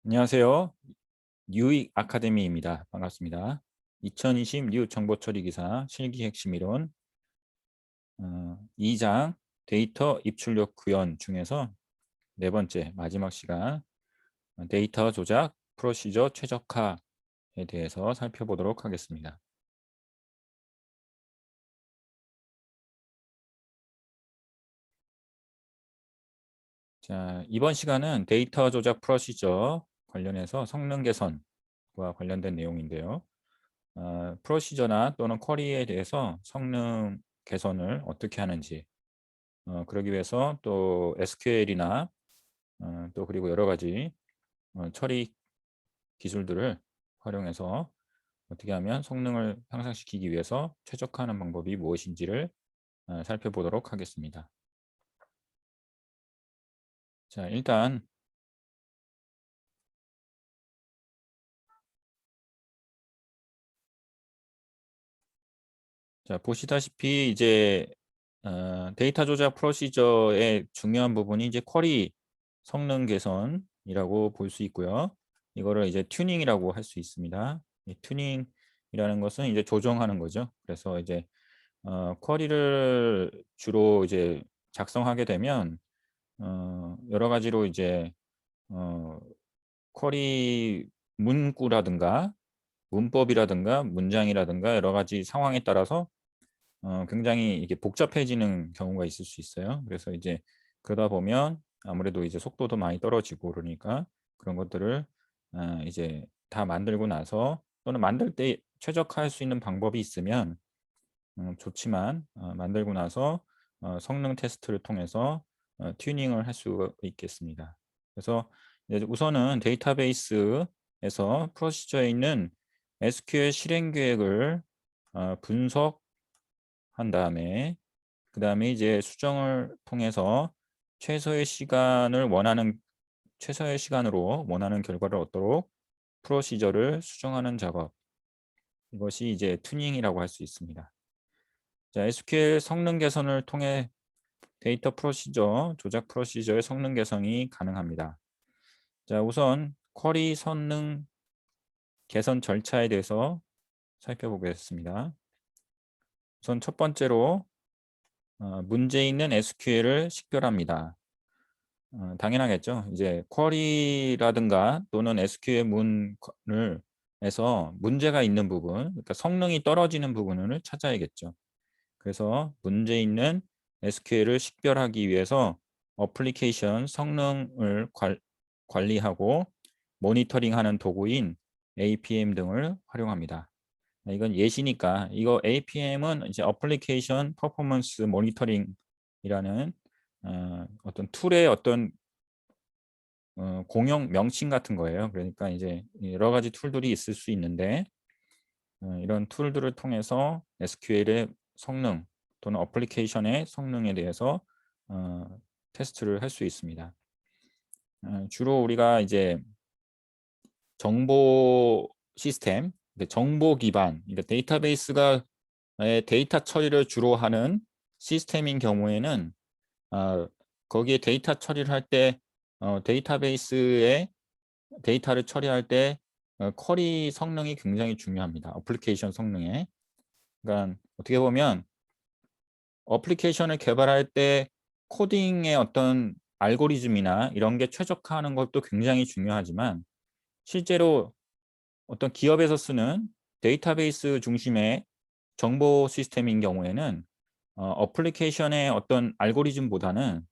안녕하세요. 뉴익 아카데미입니다. 반갑습니다. 2020 뉴 정보처리 기사 실기 핵심 이론 2장 데이터 입출력 구현 중에서 네 번째 마지막 시간 데이터 조작 프로시저 최적화에 대해서 살펴보도록 하겠습니다. 자, 이번 시간은 데이터 조작 프로시저 관련해서 성능 개선과 관련된 내용인데요. 프로시저나 또는 쿼리에 대해서 성능 개선을 어떻게 하는지 그러기 위해서 또 SQL이나 또 그리고 여러 가지 처리 기술들을 활용해서 어떻게 하면 성능을 향상시키기 위해서 최적화하는 방법이 무엇인지를 살펴보도록 하겠습니다. 자, 일단 자, 보시다시피 이제 데이터 조작 프로시저의 중요한 부분이 이제 쿼리 성능 개선이라고 볼 수 있고요. 이거를 이제 튜닝이라고 할 수 있습니다. 이 튜닝이라는 것은 이제 조정하는 거죠. 그래서 이제 쿼리를 주로 이제 작성하게 되면 여러 가지로 이제 어 쿼리 문구라든가 문법이라든가 문장이라든가 여러 가지 상황에 따라서 굉장히 이게 복잡해지는 경우가 있을 수 있어요. 그래서 이제 그러다 보면 아무래도 이제 속도도 많이 떨어지고 그러니까 그런 것들을 이제 다 만들고 나서 또는 만들 때 최적화할 수 있는 방법이 있으면 좋지만 만들고 나서 성능 테스트를 통해서 튜닝을 할 수 있겠습니다. 그래서 이제 우선은 데이터베이스에서 프로시저에 있는 SQL 실행 계획을 분석한 다음에 그 다음에 이제 수정을 통해서 최소의 시간으로 원하는 결과를 얻도록 프로시저를 수정하는 작업, 이것이 이제 튜닝이라고 할 수 있습니다. 자, SQL 성능 개선을 통해 데이터 프로시저, 조작 프로시저의 성능 개선이 가능합니다. 자, 우선 쿼리 성능 개선 절차에 대해서 살펴보겠습니다. 우선 첫 번째로 문제 있는 SQL을 식별합니다. 당연하겠죠. 이제 쿼리라든가 또는 SQL 문을 해서 문제가 있는 부분, 그러니까 성능이 떨어지는 부분을 찾아야겠죠. 그래서 문제 있는 SQL을 식별하기 위해서 어플리케이션 성능을 관리하고 모니터링하는 도구인 APM 등을 활용합니다. 이건 예시니까 이거 APM은 이제 어플리케이션 퍼포먼스 모니터링이라는 어떤 툴의 어떤 공용 명칭 같은 거예요. 그러니까 이제 여러 가지 툴들이 있을 수 있는데 이런 툴들을 통해서 SQL의 성능 또는 어플리케이션의 성능에 대해서 어, 테스트를 할 수 있습니다. 주로 우리가 이제 정보 시스템, 정보 기반, 그러니까 데이터베이스가 데이터 처리를 주로 하는 시스템인 경우에는 거기에 데이터 처리를 할 때 데이터베이스에 데이터를 처리할 때 쿼리 성능이 굉장히 중요합니다. 어플리케이션 성능에. 그러니까 어떻게 보면 어플리케이션을 개발할 때 코딩의 어떤 알고리즘이나 이런 게 최적화하는 것도 굉장히 중요하지만 실제로 어떤 기업에서 쓰는 데이터베이스 중심의 정보 시스템인 경우에는 어플리케이션의 어떤 알고리즘보다는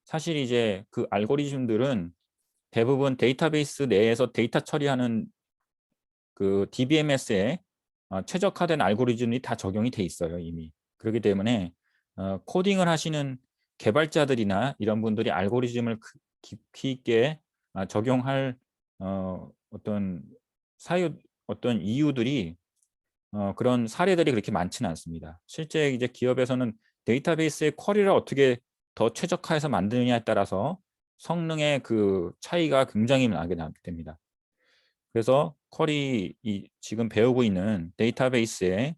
사실 이제 그 알고리즘들은 대부분 데이터베이스 내에서 데이터 처리하는 그 DBMS에 최적화된 알고리즘이 다 적용이 돼 있어요, 이미. 그렇기 때문에 코딩을 하시는 개발자들이나 이런 분들이 알고리즘을 깊이 있게 적용할 어떤 어떤 이유들이 그런 사례들이 그렇게 많지는 않습니다. 실제 이제 기업에서는 데이터베이스의 쿼리를 어떻게 더 최적화해서 만드느냐에 따라서 성능의 그 차이가 굉장히 나게 됩니다. 그래서 쿼리 지금 배우고 있는 데이터베이스의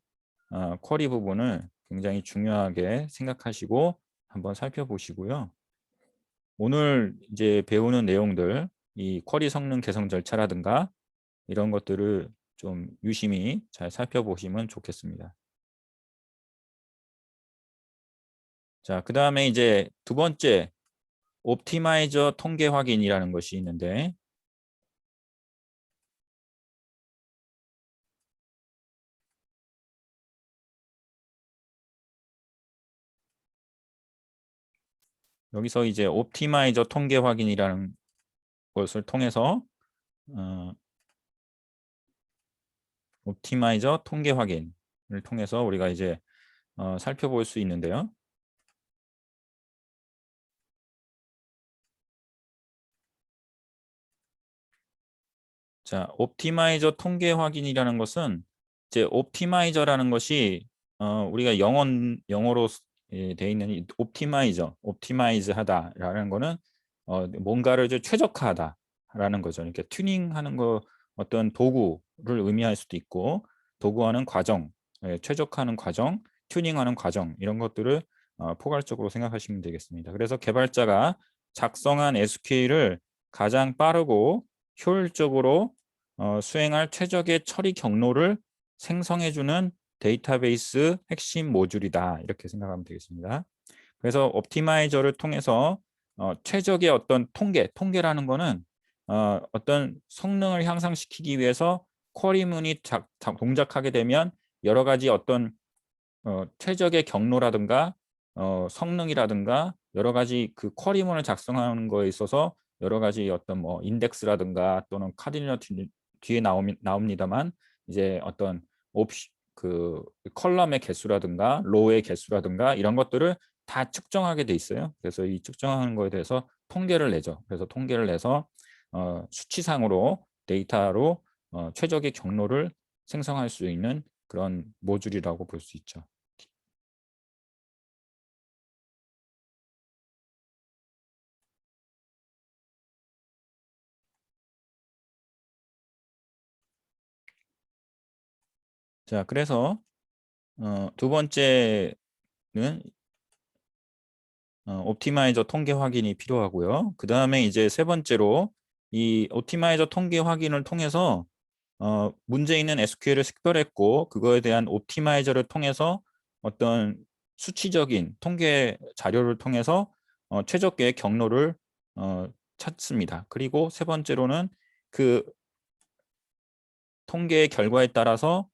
쿼리 부분을 굉장히 중요하게 생각하시고 한번 살펴보시고요. 오늘 이제 배우는 내용들 이 쿼리 성능 개선 절차라든가 이런 것들을 좀 유심히 잘 살펴보시면 좋겠습니다. 자, 그 다음에 이제 두 번째 옵티마이저 통계 확인이라는 것이 있는데, 여기서 이제 옵티마이저 통계 확인이라는 것을 통해서 옵티마이저 통계 확인을 통해서 우리가 이제 살펴볼 수 있는데요. 자, 옵티마이저 통계 확인이라는 것은 이제 옵티마이저라는 것이 우리가 영어로 되어 있는 이 옵티마이즈 하다라는 거는 뭔가를 좀 최적화하다라는 거죠. 그러니까 튜닝하는 거 어떤 도구를 의미할 수도 있고 도구하는 과정, 최적화하는 과정, 튜닝하는 과정 이런 것들을 포괄적으로 생각하시면 되겠습니다. 그래서 개발자가 작성한 SQL을 가장 빠르고 효율적으로 수행할 최적의 처리 경로를 생성해주는 데이터베이스 핵심 모듈이다. 이렇게 생각하면 되겠습니다. 그래서 옵티마이저를 통해서 최적의 어떤 통계라는 거는 어떤 성능을 향상시키기 위해서 쿼리문이 동작하게 되면 여러 가지 어떤 최적의 경로라든가 성능이라든가 여러 가지 그 쿼리문을 작성하는 거에 있어서 여러 가지 어떤 뭐 인덱스라든가 또는 카디널 뒤에 나옵니다만 이제 어떤 그 컬럼의 개수라든가 로우의 개수라든가 이런 것들을 다 측정하게 돼 있어요. 그래서 이 측정하는 거에 대해서 통계를 내죠. 그래서 통계를 내서 수치상으로 데이터로 최적의 경로를 생성할 수 있는 그런 모듈이라고 볼 수 있죠. 자, 그래서 두 번째는 옵티마이저 통계 확인이 필요하고요. 그 다음에 이제 세 번째로 이 옵티마이저 통계 확인을 통해서 문제 있는 SQL을 식별했고 그거에 대한 옵티마이저를 통해서 어떤 수치적인 통계 자료를 통해서 최적의 경로를 찾습니다. 그리고 세 번째로는 그 통계의 결과에 따라서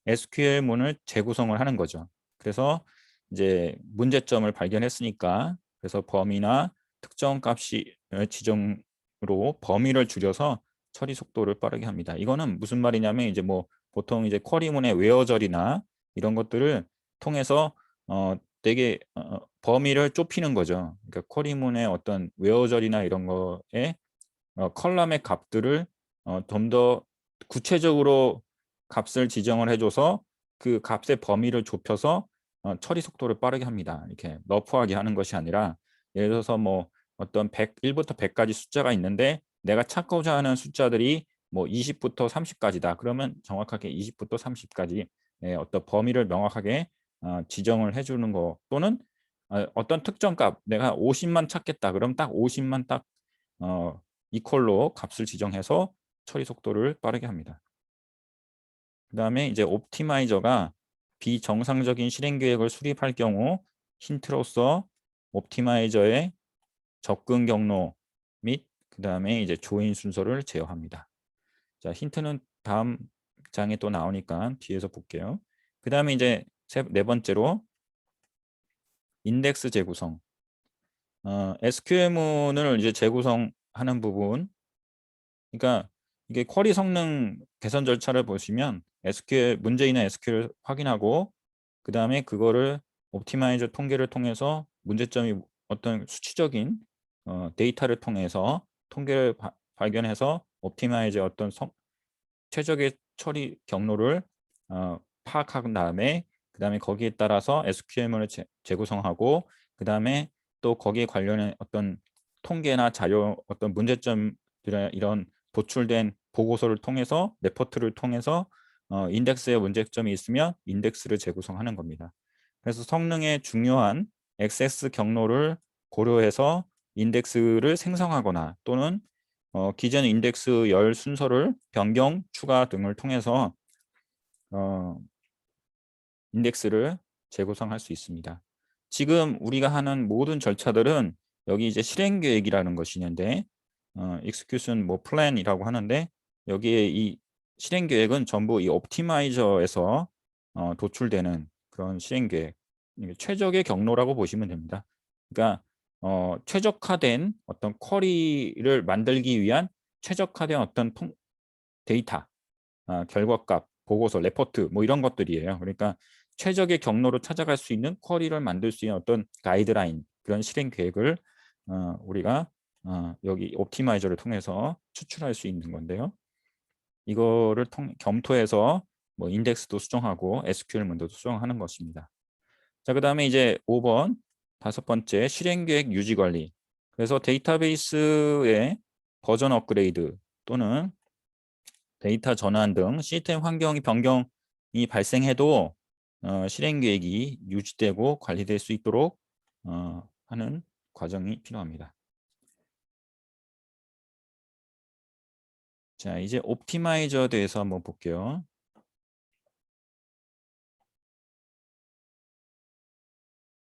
SQL문을 재구성을 하는 거죠. 그래서 이제 문제점을 발견했으니까 그래서 범위나 특정 값이 지정으로 범위를 줄여서 처리 속도를 빠르게 합니다. 이거는 무슨 말이냐면 이제 뭐 보통 이제 쿼리문의 웨어절이나 이런 것들을 통해서 되게 범위를 좁히는 거죠. 그러니까 쿼리문의 어떤 웨어절이나 이런 거에 컬럼의 값들을 좀 더 구체적으로 값을 지정을 해줘서 그 값의 범위를 좁혀서 처리 속도를 빠르게 합니다. 이렇게 러프하게 하는 것이 아니라 예를 들어서 뭐 어떤 100부터 100까지 숫자가 있는데 내가 찾고자 하는 숫자들이 뭐 20부터 30까지다. 그러면 정확하게 20부터 30까지 어떤 범위를 명확하게 지정을 해주는 거 또는 어떤 특정 값 내가 50만 찾겠다. 그럼 딱 50만 딱 이퀄로 값을 지정해서 처리 속도를 빠르게 합니다. 그 다음에 이제 옵티마이저가 비정상적인 실행 계획을 수립할 경우 힌트로서 옵티마이저의 접근 경로 및 그 다음에 이제 조인 순서를 제어합니다. 자, 힌트는 다음 장에 또 나오니까 뒤에서 볼게요. 그 다음에 이제 네 번째로 인덱스 재구성. SQL문을 이제 재구성하는 부분. 그러니까 이게 쿼리 성능 개선 절차를 보시면 SQL 문제 있는 SQL을 확인하고 그 다음에 그거를 옵티마이저 통계를 통해서 문제점이 어떤 수치적인 데이터를 통해서 통계를 발견해서 옵티마이저 어떤 최적의 처리 경로를 파악한 다음에 그 다음에 거기에 따라서 SQL문을 재구성하고 그 다음에 또 거기에 관련된 어떤 통계나 자료 어떤 문제점 이런 도출된 보고서를 통해서 레포트를 통해서 인덱스에 문제점이 있으면 인덱스를 재구성하는 겁니다. 그래서 성능에 중요한 액세스 경로를 고려해서 인덱스를 생성하거나 또는 기존 인덱스 열 순서를 변경, 추가 등을 통해서 인덱스를 재구성할 수 있습니다. 지금 우리가 하는 모든 절차들은 여기 이제 실행 계획이라는 것이 있는데 execution 뭐 plan이라고 하는데 여기에 이 실행 계획은 전부 이 옵티마이저에서 도출되는 그런 실행 계획, 최적의 경로라고 보시면 됩니다. 그러니까 최적화된 어떤 쿼리를 만들기 위한 최적화된 어떤 데이터, 결과값, 보고서, 레포트 뭐 이런 것들이에요. 그러니까 최적의 경로로 찾아갈 수 있는 쿼리를 만들 수 있는 어떤 가이드라인, 그런 실행 계획을 우리가 여기 옵티마이저를 통해서 추출할 수 있는 건데요. 이거를 겸토해서 뭐 인덱스도 수정하고 SQL 문서도 수정하는 것입니다. 자, 그다음에 이제 5번 다섯 번째 실행 계획 유지 관리. 그래서 데이터베이스의 버전 업그레이드 또는 데이터 전환 등 시스템 환경이 변경이 발생해도 실행 계획이 유지되고 관리될 수 있도록 하는 과정이 필요합니다. 자, 이제 옵티마이저에 대해서 한번 볼게요.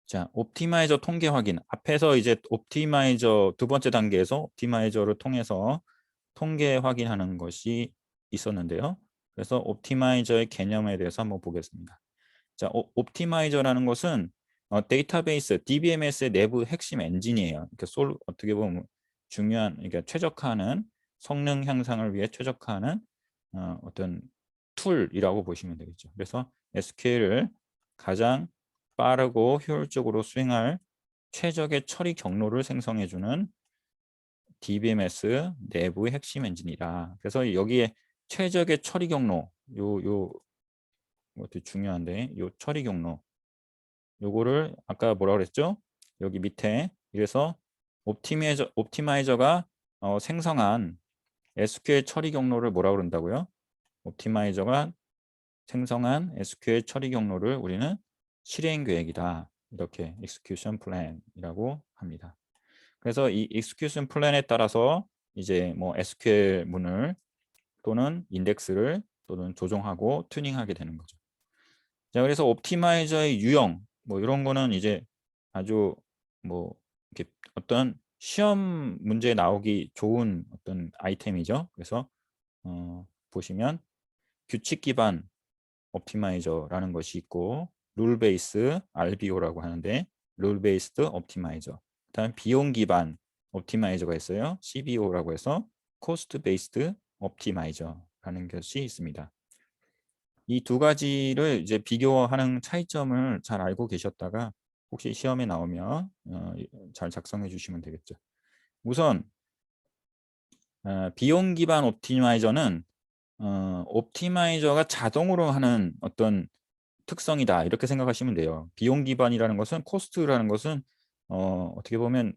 자, 옵티마이저 통계 확인. 앞에서 이제 옵티마이저 두 번째 단계에서 옵티마이저를 통해서 통계 확인하는 것이 있었는데요. 그래서 옵티마이저의 개념에 대해서 한번 보겠습니다. 자, 옵티마이저라는 것은 데이터베이스 DBMS의 내부 핵심 엔진이에요. 그러니까 어떻게 보면 중요한, 그러니까 최적화하는 성능 향상을 위해 최적화하는 어떤 툴이라고 보시면 되겠죠. 그래서 SQL을 가장 빠르고 효율적으로 수행할 최적의 처리 경로를 생성해주는 DBMS 내부의 핵심 엔진이라. 그래서 여기에 최적의 처리 경로, 것도 중요한데, 요 처리 경로, 요거를 아까 뭐라 그랬죠? 여기 밑에 이래서 옵티마이저가 생성한 SQL 처리 경로를 뭐라 그런다고요? 옵티마이저가 생성한 SQL 처리 경로를 우리는 실행 계획이다. 이렇게 execution plan이라고 합니다. 그래서 이 execution plan에 따라서 이제 뭐 SQL 문을 또는 인덱스를 또는 조정하고 튜닝하게 되는 거죠. 자, 그래서 옵티마이저의 유형 뭐 이런 거는 이제 아주 뭐 이렇게 어떤 시험 문제에 나오기 좋은 어떤 아이템이죠. 그래서 보시면 규칙 기반 옵티마이저라는 것이 있고 룰 베이스 RBO라고 하는데 룰 베이스드 옵티마이저. 그다음 비용 기반 옵티마이저가 있어요. CBO라고 해서 코스트 베이스드 옵티마이저라는 것이 있습니다. 이 두 가지를 이제 비교하는 차이점을 잘 알고 계셨다가 혹시 시험에 나오면 잘 작성해 주시면 되겠죠. 우선 비용 기반 옵티마이저는 옵티마이저가 자동으로 하는 어떤 특성이다 이렇게 생각하시면 돼요. 비용 기반이라는 것은 코스트라는 것은 어떻게 보면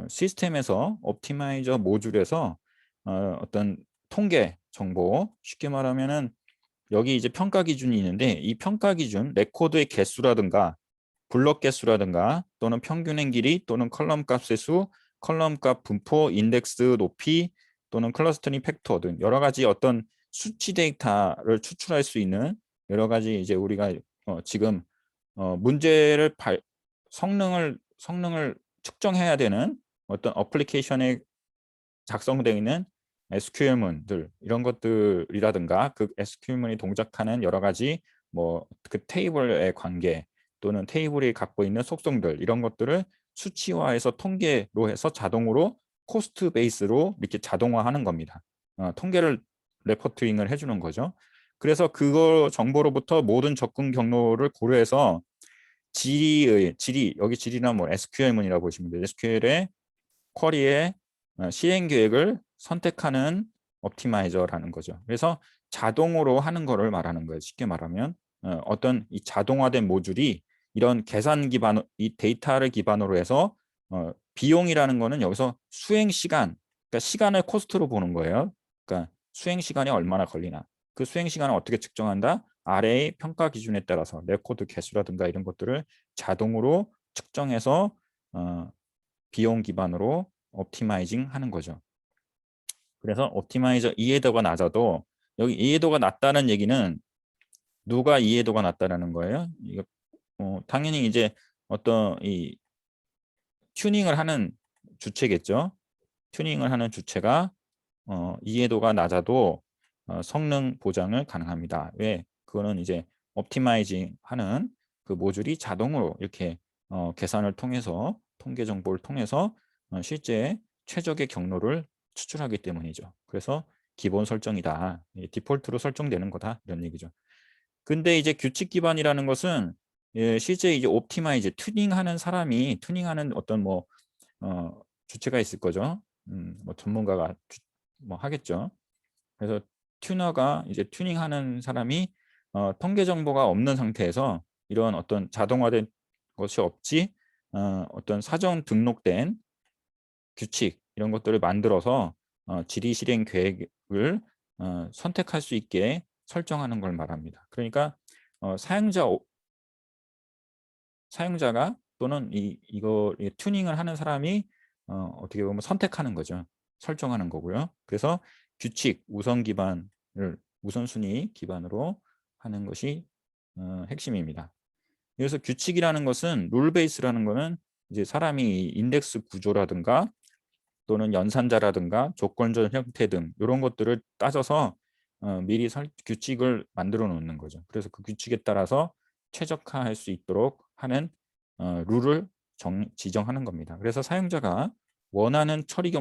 시스템에서 옵티마이저 모듈에서 어떤 통계 정보 쉽게 말하면은 여기 이제 평가 기준이 있는데 이 평가 기준 레코드의 개수라든가 블록 개수라든가 또는 평균의 길이 또는 컬럼 값의 수, 컬럼 값 분포, 인덱스 높이 또는 클러스터링 팩터 등 여러 가지 어떤 수치 데이터를 추출할 수 있는 여러 가지 이제 우리가 지금 문제를 성능을 측정해야 되는 어떤 어플리케이션에 작성되어 있는 SQL문들 이런 것들이라든가 그 SQL문이 동작하는 여러 가지 뭐 그 테이블의 관계 또는 테이블이 갖고 있는 속성들 이런 것들을 수치화해서 통계로 해서 자동으로 코스트 베이스로 이렇게 자동화하는 겁니다. 통계를 레포팅을 해주는 거죠. 그래서 그거 정보로부터 모든 접근 경로를 고려해서 질이 여기 질이나 뭐 SQL문이라고 보시면 돼요. SQL의 쿼리의 시행 계획을 선택하는 옵티마이저라는 거죠. 그래서 자동으로 하는 거를 말하는 거예요. 쉽게 말하면 어떤 이 자동화된 모듈이 이런 계산 기반 이 데이터를 기반으로 해서 비용이라는 거는 여기서 수행 시간, 그러니까 시간을 코스트로 보는 거예요. 그러니까 수행 시간이 얼마나 걸리나. 그 수행 시간을 어떻게 측정한다? 아래의 평가 기준에 따라서 레코드 개수라든가 이런 것들을 자동으로 측정해서 비용 기반으로 옵티마이징 하는 거죠. 그래서 옵티마이저 이해도가 낮아도 여기 이해도가 낮다는 얘기는 누가 이해도가 낮다라는 거예요? 이거 당연히 이제 어떤 이 튜닝을 하는 주체겠죠. 튜닝을 하는 주체가 이해도가 낮아도 성능 보장을 가능합니다. 왜? 그거는 이제 옵티마이징 하는 그 모듈이 자동으로 이렇게 계산을 통해서 통계 정보를 통해서 실제 최적의 경로를 추출하기 때문이죠. 그래서 기본 설정이다. 디폴트로 설정되는 거다. 이런 얘기죠. 근데 이제 규칙 기반이라는 것은 실제 이제 옵티마이즈 튜닝하는 사람이 튜닝하는 어떤 뭐 주체가 있을 거죠. 뭐 전문가가 뭐 하겠죠. 그래서 튜너가 이제 튜닝하는 사람이 통계 정보가 없는 상태에서 이런 어떤 자동화된 것이 없지 어떤 사전 등록된 규칙 이런 것들을 만들어서 질의 실행 계획을 선택할 수 있게 설정하는 걸 말합니다. 그러니까 사용자가 또는 이거 튜닝을 하는 사람이 어떻게 보면 선택하는 거죠. 설정하는 거고요. 그래서 규칙 우선 기반을 우선순위 기반으로 하는 것이 핵심입니다. 그래서 규칙이라는 것은 룰 베이스라는 거는 이제 사람이 인덱스 구조라든가 또는 연산자라든가 조건적 형태 등 이런 것들을 따져서 미리 규칙을 만들어 놓는 거죠. 그래서 그 규칙에 따라서 최적화할 수 있도록 하는 룰을 지정하는 겁니다. 그래서 사용자가 원하는 처리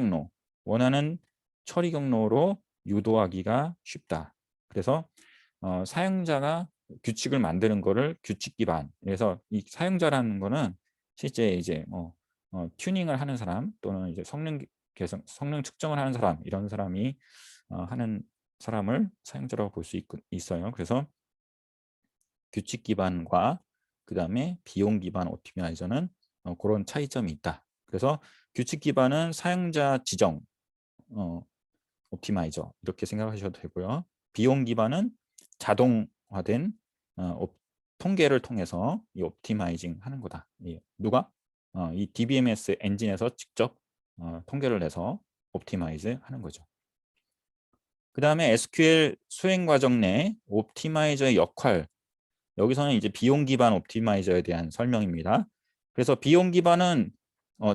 경로로 유도하기가 쉽다. 그래서 사용자가 규칙을 만드는 거를 규칙 기반. 그래서 이 사용자라는 거는 실제 이제 튜닝을 하는 사람 또는 이제 성능 측정을 하는 사람 이런 사람이 하는 사람을 사용자라고 볼 수 있어요. 그래서 규칙 기반과 그 다음에 비용 기반 옵티마이저는 그런 차이점이 있다. 그래서 규칙 기반은 사용자 지정 옵티마이저 이렇게 생각하셔도 되고요. 비용 기반은 자동화된 통계를 통해서 이 옵티마이징 하는 거다. 누가? 이 DBMS 엔진에서 직접 통계를 내서 옵티마이즈 하는 거죠. 그 다음에 SQL 수행 과정 내 옵티마이저의 역할 여기서는 이제 비용 기반 옵티마이저에 대한 설명입니다. 그래서 비용 기반은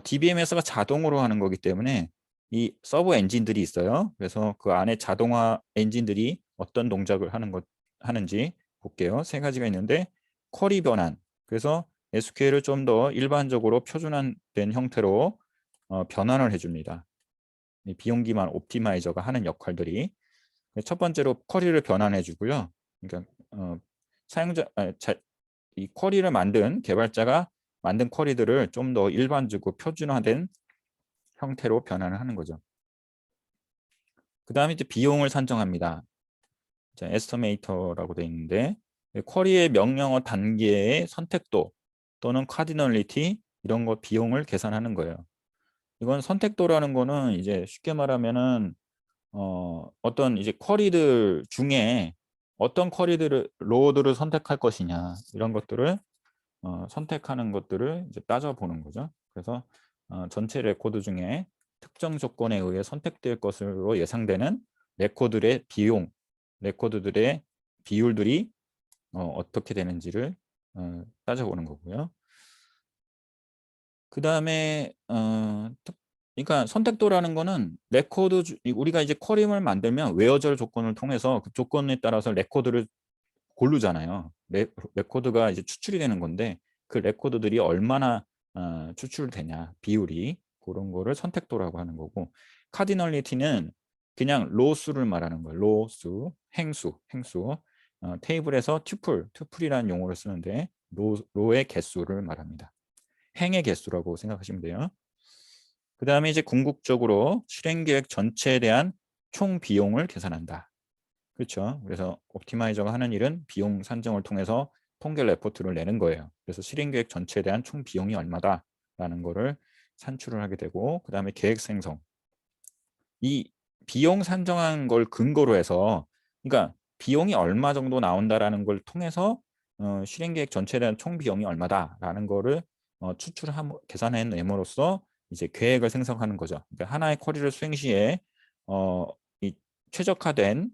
DBMS가 자동으로 하는 거기 때문에 이 서버 엔진들이 있어요. 그래서 그 안에 자동화 엔진들이 어떤 동작을 하는지 볼게요. 세 가지가 있는데 쿼리 변환. 그래서 SQL을 좀 더 일반적으로 표준화된 형태로 변환을 해줍니다. 이 비용 기반 옵티마이저가 하는 역할들이 첫 번째로 쿼리를 변환해 주고요. 그러니까 이 쿼리를 만든 개발자가 만든 쿼리들을 좀 더 일반적으로 표준화된 형태로 변환을 하는 거죠. 그 다음에 이제 비용을 산정합니다. 에스티메이터라고 되어 있는데 쿼리의 명령어 단계의 선택도 또는 카디널리티 이런 거 비용을 계산하는 거예요. 이건 선택도라는 거는 이제 쉽게 말하면은 어떤 이제 쿼리들 중에 어떤 쿼리들을 로드를 선택할 것이냐 이런 것들을 선택하는 것들을 이제 따져보는 거죠. 그래서 전체 레코드 중에 특정 조건에 의해 선택될 것으로 예상되는 레코드들의 비율들이 어떻게 되는지를 따져보는 거고요. 그 다음에 그러니까 선택도라는 거는 우리가 이제 쿼리를 만들면 웨어절 조건을 통해서 그 조건에 따라서 레코드를 고르잖아요. 레코드가 이제 추출이 되는 건데 그 레코드들이 얼마나 추출되냐 비율이 그런 거를 선택도라고 하는 거고 카디널리티는 그냥 로수를 말하는 거예요. 로수, 행수. 테이블에서 튜플이라는 용어를 쓰는데 로의 개수를 말합니다. 행의 개수라고 생각하시면 돼요. 그 다음에 이제 궁극적으로 실행 계획 전체에 대한 총 비용을 계산한다. 그렇죠. 그래서 옵티마이저가 하는 일은 비용 산정을 통해서 통계 레포트를 내는 거예요. 그래서 실행 계획 전체에 대한 총 비용이 얼마다라는 거를 산출을 하게 되고 그 다음에 계획 생성. 이 비용 산정한 걸 근거로 해서 그러니까 비용이 얼마 정도 나온다라는 걸 통해서 실행 계획 전체에 대한 총 비용이 얼마다라는 거를 계산해 내므로써 이제 계획을 생성하는 거죠. 그러니까 하나의 쿼리를 수행 시에 최적화된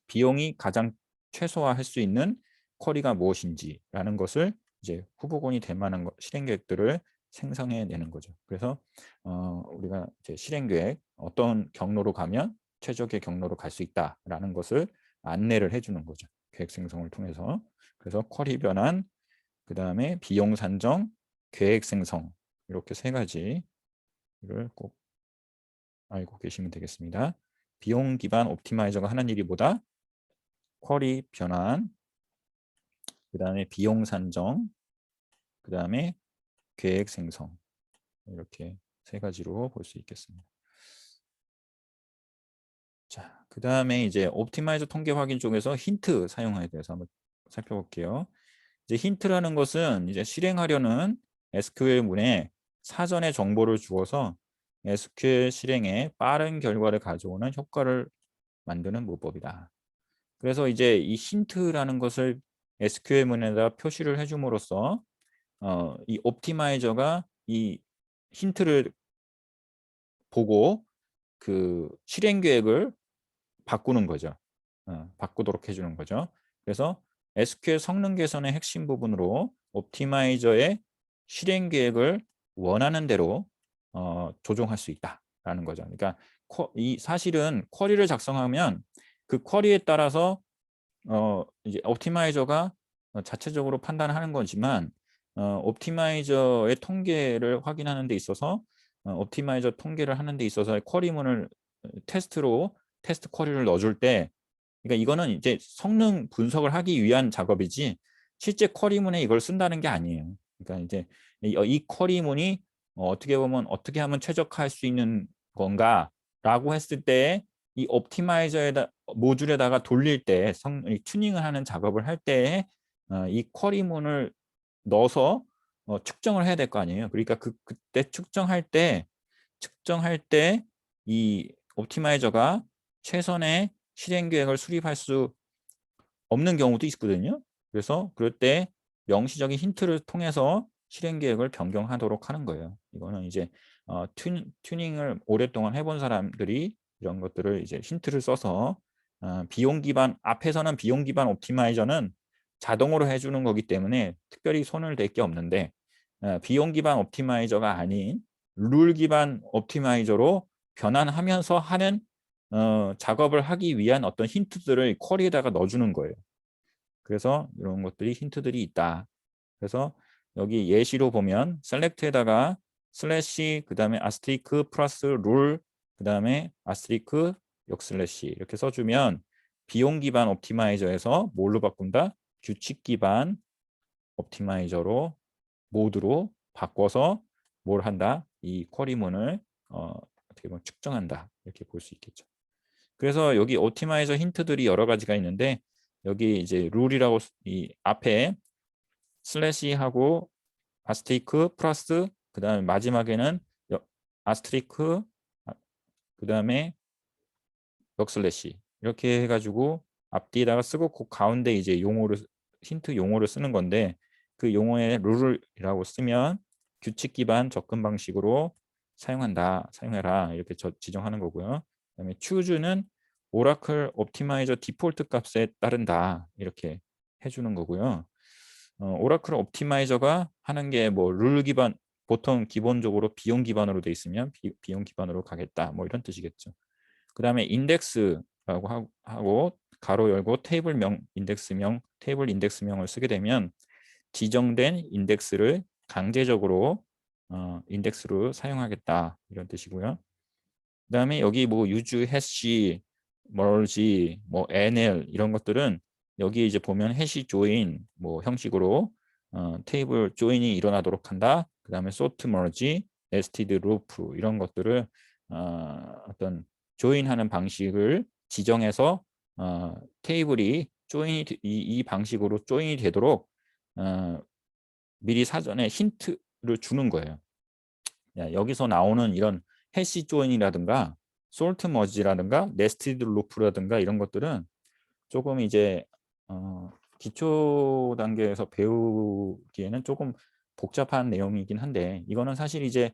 비용이 가장 최소화할 수 있는 쿼리가 무엇인지라는 것을 이제 후보군이 될 만한 실행 계획들을 생성해내는 거죠. 그래서 우리가 이제 실행 계획 어떤 경로로 가면 최적의 경로로 갈 수 있다라는 것을 안내를 해주는 거죠. 계획 생성을 통해서. 그래서 쿼리 변환, 그 다음에 비용 산정, 계획 생성 이렇게 세 가지를 꼭 알고 계시면 되겠습니다. 비용 기반 옵티마이저가 하는 일이 뭐다? 쿼리 변환, 그 다음에 비용 산정, 그 다음에 계획 생성 이렇게 세 가지로 볼 수 있겠습니다. 자, 그 다음에 이제 옵티마이저 통계 확인 쪽에서 힌트 사용에 대해서 한번 살펴볼게요. 이제 힌트라는 것은 이제 실행하려는 SQL 문에 사전에 정보를 주어서 SQL 실행에 빠른 결과를 가져오는 효과를 만드는 문법이다. 그래서 이제 이 힌트라는 것을 SQL 문에다 표시를 해줌으로써 이 옵티마이저가 이 힌트를 보고 그 실행 계획을 바꾸는 거죠. 바꾸도록 해주는 거죠. 그래서 SQL 성능 개선의 핵심 부분으로 옵티마이저의 실행 계획을 원하는 대로 조정할 수 있다라는 거죠. 그러니까 이 사실은 쿼리를 작성하면 그 쿼리에 따라서 이제 옵티마이저가 자체적으로 판단하는 거지만 옵티마이저의 통계를 확인하는 데 있어서 옵티마이저 통계를 하는 데 있어서 쿼리문을 테스트로 테스트 쿼리를 넣어줄 때 그러니까 이거는 이제 성능 분석을 하기 위한 작업이지 실제 쿼리문에 이걸 쓴다는 게 아니에요. 그러니까 이제 이 쿼리문이 어떻게 보면 어떻게 하면 최적화할 수 있는 건가라고 했을 때 이 옵티마이저에다 모듈에다가 돌릴 때 튜닝을 하는 작업을 할 때 이 쿼리문을 넣어서 측정을 해야 될 거 아니에요. 그러니까 그때 측정할 때 이 옵티마이저가 최선의 실행 계획을 수립할 수 없는 경우도 있거든요. 그래서 그럴 때 명시적인 힌트를 통해서 실행 계획을 변경하도록 하는 거예요. 이거는 이제 튜닝을 오랫동안 해본 사람들이 이런 것들을 이제 힌트를 써서 비용 기반 앞에서는 비용 기반 옵티마이저는 자동으로 해주는 거기 때문에 특별히 손을 댈 게 없는데 비용 기반 옵티마이저가 아닌 룰 기반 옵티마이저로 변환하면서 하는 작업을 하기 위한 어떤 힌트들을 쿼리에다가 넣어주는 거예요. 그래서 이런 것들이 힌트들이 있다. 그래서 여기 예시로 보면 셀렉트에다가 슬래시 그 다음에 아스테리크 플러스 룰 그 다음에 아스테리크 역슬래시 이렇게 써주면 비용 기반 옵티마이저에서 뭘로 바꾼다? 규칙 기반 옵티마이저로 모드로 바꿔서 뭘 한다? 이 쿼리문을 어떻게 보면 측정한다. 이렇게 볼 수 있겠죠. 그래서 여기 옵티마이저 힌트들이 여러 가지가 있는데 여기 이제 룰이라고 이 앞에 슬래시하고 아스테리크 플러스 그 다음에 마지막에는 아스테리크 그 다음에 역슬래시 이렇게 해가지고 앞뒤에다가 쓰고 그 가운데 이제 용어를 힌트 용어를 쓰는 건데 그 용어에 룰이라고 쓰면 규칙 기반 접근 방식으로 사용해라 이렇게 지정하는 거고요. 그다음에 choose는 오라클 옵티마이저 디폴트 값에 따른다 이렇게 해주는 거고요. 오라클 옵티마이저가 하는 게 뭐 룰 기반 보통 기본적으로 비용 기반으로 돼 있으면 비용 기반으로 가겠다 뭐 이런 뜻이겠죠. 그 다음에 인덱스라고 하고 가로 열고 테이블명 인덱스명 테이블 인덱스명을 쓰게 되면 지정된 인덱스를 강제적으로 인덱스로 사용하겠다 이런 뜻이고요. 그 다음에 여기 뭐 유즈 해시 멀지 뭐 nl 이런 것들은 여기 이제 보면 해시 조인 뭐 형식으로 테이블 조인이 일어나도록 한다. 그 다음에 소트 머지 네스티드 루프 이런 것들을 어떤 조인하는 방식을 지정해서 테이블이 조인이 이 방식으로 조인이 되도록 미리 사전에 힌트를 주는 거예요. 여기서 나오는 이런 해시 조인이라든가 솔트 머지라든가 네스티드 루프라든가 이런 것들은 조금 이제 기초 단계에서 배우기에는 조금 복잡한 내용이긴 한데 이거는 사실 이제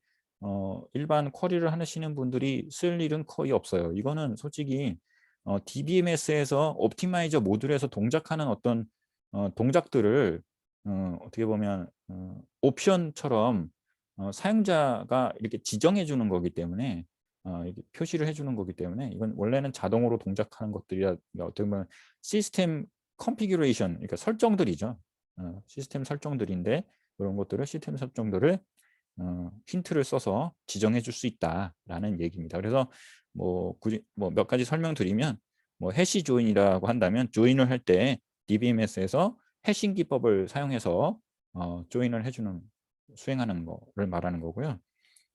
일반 쿼리를 하시는 분들이 쓸 일은 거의 없어요. 이거는 솔직히 DBMS에서 옵티마이저 모듈에서 동작하는 어떤 동작들을 어떻게 보면 옵션처럼 사용자가 이렇게 지정해 주는 거기 때문에 이게 표시를 해 주는 거기 때문에 이건 원래는 자동으로 동작하는 것들이라 어떻게 보면 시스템 컨피규레이션 그러니까 설정들이죠. 시스템 설정들인데 그런 것들을 시스템 설정들을 힌트를 써서 지정해 줄 수 있다라는 얘기입니다. 그래서 뭐 굳이 뭐 몇 가지 설명드리면 뭐 해시 조인이라고 한다면 조인을 할 때 DBMS에서 해싱 기법을 사용해서 조인을 해주는 수행하는 거를 말하는 거고요.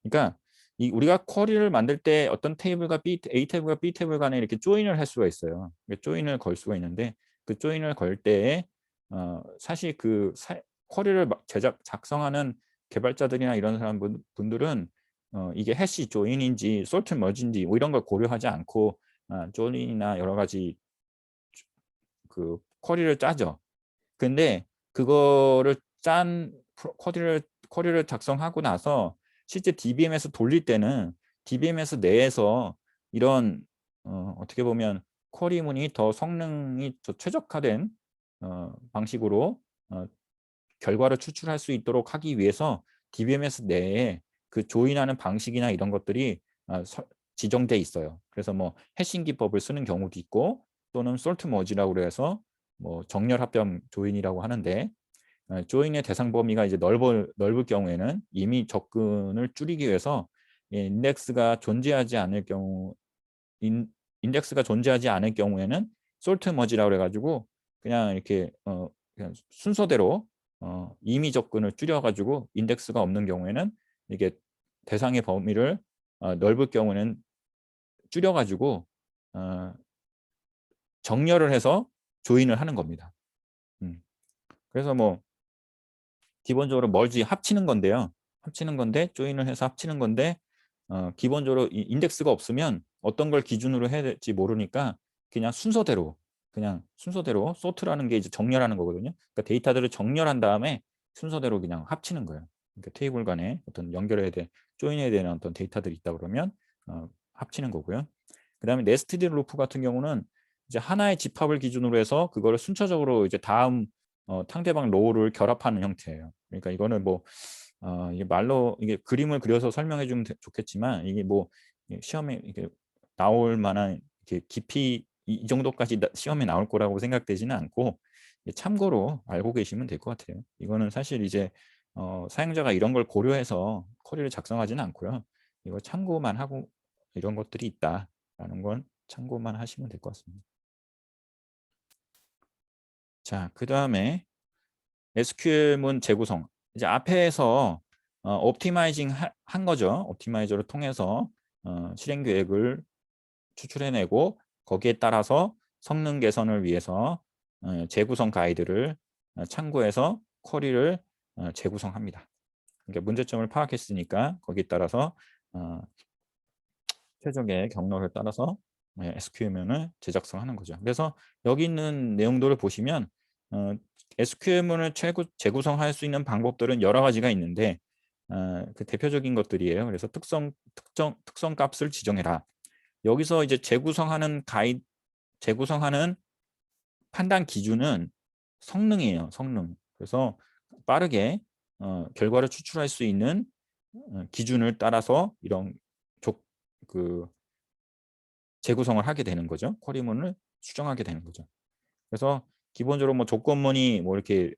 그러니까 이 우리가 쿼리를 만들 때 어떤 테이블과 A 테이블과 B 테이블 간에 이렇게 조인을 할 수가 있어요. 조인을 걸 수가 있는데 그 조인을 걸 때에 사실 쿼리를 작성하는 개발자들이나 이런 분들은 이게 해시 조인인지 솔트 머지인지 뭐 이런 걸 고려하지 않고 조인이나 여러 가지 그 쿼리를 짜죠. 근데 그거를 쿼리를 작성하고 나서 실제 DBM에서 돌릴 때는 DBMS 내에서 이런 어떻게 보면 쿼리문이 더 성능이 더 최적화된 방식으로 결과를 추출할 수 있도록 하기 위해서 DBMS 내에 그 조인하는 방식이나 이런 것들이 지정돼 있어요. 그래서 뭐 해싱 기법을 쓰는 경우도 있고 또는 솔트 머지라고 그래서 뭐 정렬 합병 조인이라고 하는데 조인의 대상 범위가 이제 넓을 경우에는 이미 접근을 줄이기 위해서 인덱스가 존재하지 않을 인덱스가 존재하지 않을 경우에는 솔트 머지라고 그래가지고 그냥 이렇게 그냥 순서대로 임의 접근을 줄여가지고 인덱스가 없는 경우에는 이게 대상의 범위를 넓을 경우에는 줄여가지고 정렬을 해서 조인을 하는 겁니다. 그래서 뭐 기본적으로 멀지 합치는 건데요. 합치는 건데 조인을 해서 합치는 건데 기본적으로 인덱스가 없으면 어떤 걸 기준으로 해야 될지 모르니까 그냥 순서대로 소트라는 게 이제 정렬하는 거거든요. 그러니까 데이터들을 정렬한 다음에 순서대로 그냥 합치는 거예요. 그러니까 테이블 간에 어떤 연결해야 돼 조인해야 되는 어떤 데이터들이 있다 그러면 합치는 거고요. 그다음에 네스티드 루프 같은 경우는 이제 하나의 집합을 기준으로 해서 그거를 순차적으로 이제 다음 상대방 로우를 결합하는 형태예요. 그러니까 이거는 뭐 이게 말로 이게 그림을 그려서 설명해 주면 좋겠지만 이게 뭐 시험에 이게 나올 만한 이렇게 깊이 이 정도까지 시험에 나올 거라고 생각되지는 않고 참고로 알고 계시면 될 것 같아요. 이거는 사실 이제 사용자가 이런 걸 고려해서 쿼리를 작성하지는 않고요. 이거 참고만 하고 이런 것들이 있다라는 건 참고만 하시면 될 것 같습니다. 자, 그 다음에 SQL문 재구성. 이제 앞에서 옵티마이징 한 거죠. 옵티마이저를 통해서 실행 계획을 추출해내고 거기에 따라서 성능 개선을 위해서 재구성 가이드를 참고해서 쿼리를 재구성합니다. 그러니까 문제점을 파악했으니까 거기에 따라서 최적의 경로를 따라서 SQL문을 제작성하는 거죠. 그래서 여기 있는 내용들을 보시면 SQL문을 재구성할 수 있는 방법들은 여러 가지가 있는데 그 대표적인 것들이에요. 그래서 특성 값을 지정해라. 여기서 이제 재구성하는 판단 기준은 성능이에요. 성능. 그래서 빠르게 결과를 추출할 수 있는 기준을 따라서 이런 그 재구성을 하게 되는 거죠. 쿼리문을 수정하게 되는 거죠. 그래서 기본적으로 뭐 조건문이 뭐 이렇게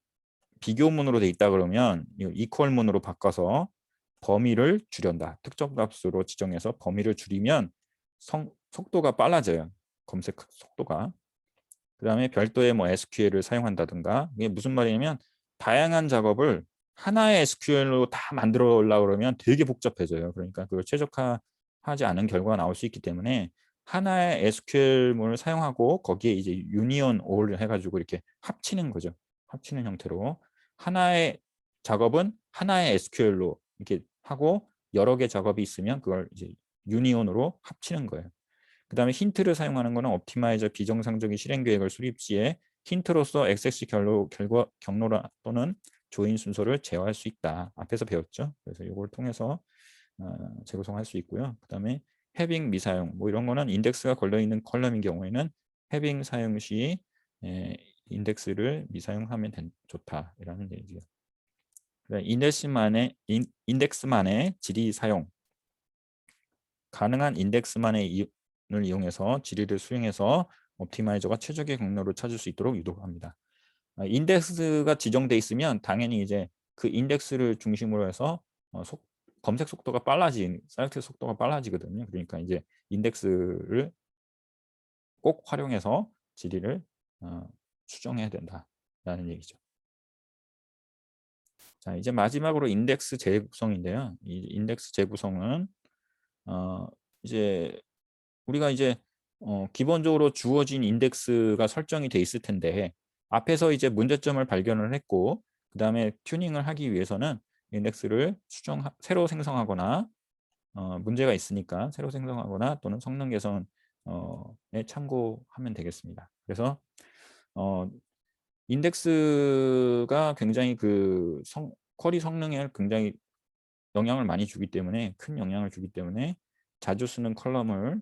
비교문으로 돼 있다 그러면 이퀄문으로 바꿔서 범위를 줄인다. 특정 값으로 지정해서 범위를 줄이면 속도가 빨라져요. 검색 속도가. 그 다음에 별도의 뭐 SQL을 사용한다든가 이게 무슨 말이냐면 다양한 작업을 하나의 SQL로 다 만들어 오려고 그러면 되게 복잡해져요. 그러니까 그걸 최적화하지 않은 결과가 나올 수 있기 때문에 하나의 SQL문을 사용하고 거기에 이제 유니온 올을 해가지고 이렇게 합치는 거죠. 합치는 형태로 하나의 작업은 하나의 SQL로 이렇게 하고 여러 개 작업이 있으면 그걸 이제 유니온으로 합치는 거예요. 그 다음에 힌트를 사용하는 것은 옵티마이저 비정상적인 실행 계획을 수립 시에 힌트로서 XXX 경로 또는 조인 순서를 제어할 수 있다. 앞에서 배웠죠. 그래서 이걸 통해서 재구성할 수 있고요. 그다음에 having 미사용 뭐 이런 거는 인덱스가 걸려 있는 컬럼인 경우에는 having 사용 시 인덱스를 미사용하면 좋다라는 얘기예요. 인덱스만의 질의 사용 가능한 인덱스만을 이용해서 질의를 수행해서 옵티마이저가 최적의 경로를 찾을 수 있도록 유도합니다. 인덱스가 지정돼 있으면 당연히 이제 그 인덱스를 중심으로 해서 검색 속도가 셀렉트 속도가 빨라지거든요. 그러니까 이제 인덱스를 꼭 활용해서 질의를 수정해야 된다라는 얘기죠. 자, 이제 마지막으로 인덱스 재구성인데요. 이 인덱스 재구성은 이제 우리가 이제 기본적으로 주어진 인덱스가 설정이 돼 있을 텐데 앞에서 이제 문제점을 발견을 했고 그 다음에 튜닝을 하기 위해서는 인덱스를 새로 생성하거나 문제가 있으니까 새로 생성하거나 또는 성능 개선에 참고하면 되겠습니다. 그래서 인덱스가 굉장히 쿼리 성능에 굉장히 영향을 많이 주기 때문에 큰 영향을 주기 때문에 자주 쓰는 컬럼을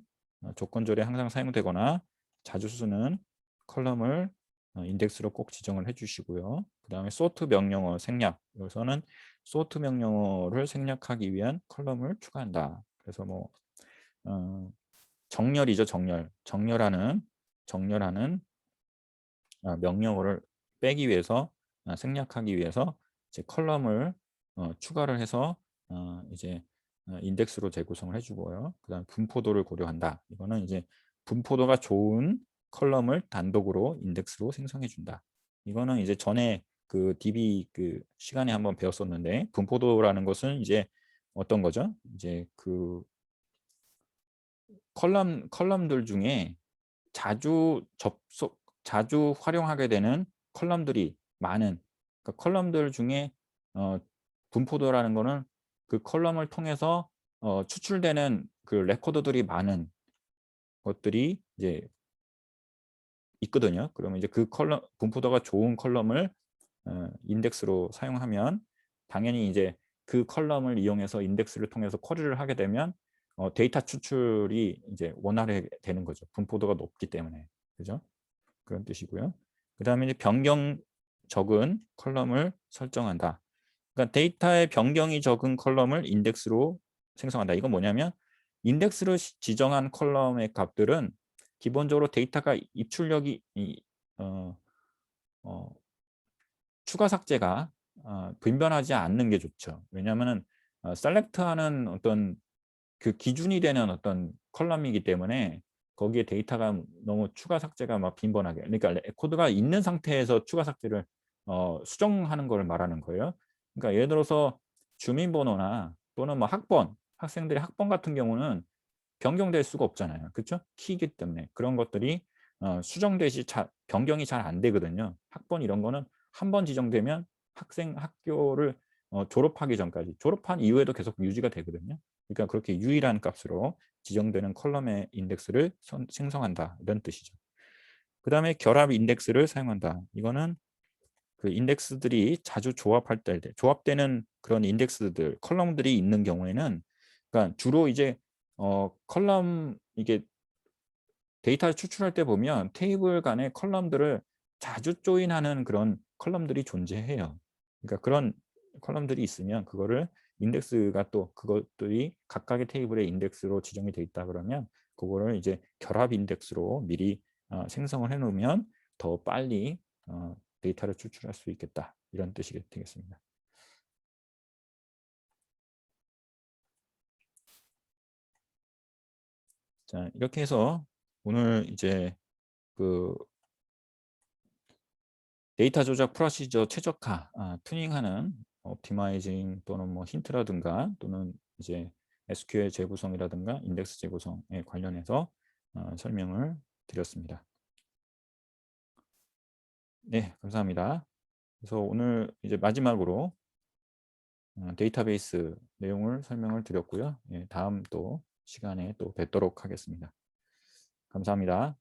조건절에 항상 사용되거나 자주 쓰는 컬럼을 인덱스로 꼭 지정을 해주시고요. 그 다음에 소트 명령어 생략 여기서는 소트 명령어를 생략하기 위한 컬럼을 추가한다. 그래서 뭐 정렬이죠. 정렬하는 명령어를 빼기 위해서 생략하기 위해서 이제 컬럼을 추가를 해서 이제 인덱스로 재구성을 해주고요. 그다음 분포도를 고려한다. 이거는 이제 분포도가 좋은 컬럼을 단독으로 인덱스로 생성해 준다. 이거는 이제 전에 그 DB 그 시간에 한번 배웠었는데 분포도라는 것은 이제 어떤 거죠? 이제 그 컬럼들 중에 자주 활용하게 되는 컬럼들이 많은 그러니까 컬럼들 중에 분포도라는 거는 그 컬럼을 통해서 추출되는 그 레코더들이 많은 것들이 이제 있거든요. 그러면 이제 그 분포도가 좋은 컬럼을 인덱스로 사용하면 당연히 이제 그 컬럼을 이용해서 인덱스를 통해서 쿼리를 하게 되면 데이터 추출이 이제 원활하게 되는 거죠. 분포도가 높기 때문에. 그죠? 그런 뜻이고요. 그 다음에 이제 변경 적은 컬럼을 설정한다. 그러니까 데이터의 변경이 적은 컬럼을 인덱스로 생성한다. 이건 뭐냐면 인덱스로 지정한 컬럼의 값들은 기본적으로 데이터가 입출력이 추가 삭제가 빈번하지 않는 게 좋죠. 왜냐하면 셀렉트하는 어떤 그 기준이 되는 어떤 컬럼이기 때문에 거기에 데이터가 너무 추가 삭제가 막 빈번하게 그러니까 레코드가 있는 상태에서 추가 삭제를 수정하는 걸 말하는 거예요. 그러니까 예를 들어서 주민번호나 또는 뭐 학생들의 학번 같은 경우는 변경될 수가 없잖아요. 그렇죠? 키이기 때문에 그런 것들이 수정되시 변경이 잘 안 되거든요. 학번 이런 거는 한 번 지정되면 학교를 졸업하기 전까지 졸업한 이후에도 계속 유지가 되거든요. 그러니까 그렇게 유일한 값으로 지정되는 컬럼의 인덱스를 생성한다 이런 뜻이죠. 그 다음에 결합 인덱스를 사용한다. 이거는 그 인덱스들이 자주 조합되는 그런 인덱스들 컬럼들이 있는 경우에는 그러니까 주로 이제 컬럼 이게 데이터를 추출할 때 보면 테이블 간의 컬럼들을 자주 조인하는 그런 컬럼들이 존재해요. 그러니까 그런 컬럼들이 있으면 그거를 인덱스가 또 그것들이 각각의 테이블의 인덱스로 지정이 돼 있다 그러면 그거를 이제 결합 인덱스로 미리 생성을 해 놓으면 더 빨리 데이터를 추출할 수 있겠다. 이런 뜻이 되겠습니다. 자, 이렇게 해서 오늘 이제 그 데이터 조작 프로시저 최적화 튜닝하는 옵티마이징 또는 뭐 힌트라든가 또는 이제 SQL 재구성이라든가 인덱스 재구성에 관련해서 설명을 드렸습니다. 네, 감사합니다. 그래서 오늘 이제 마지막으로 데이터베이스 내용을 설명을 드렸고요. 예, 다음 또 시간에 또 뵙도록 하겠습니다. 감사합니다.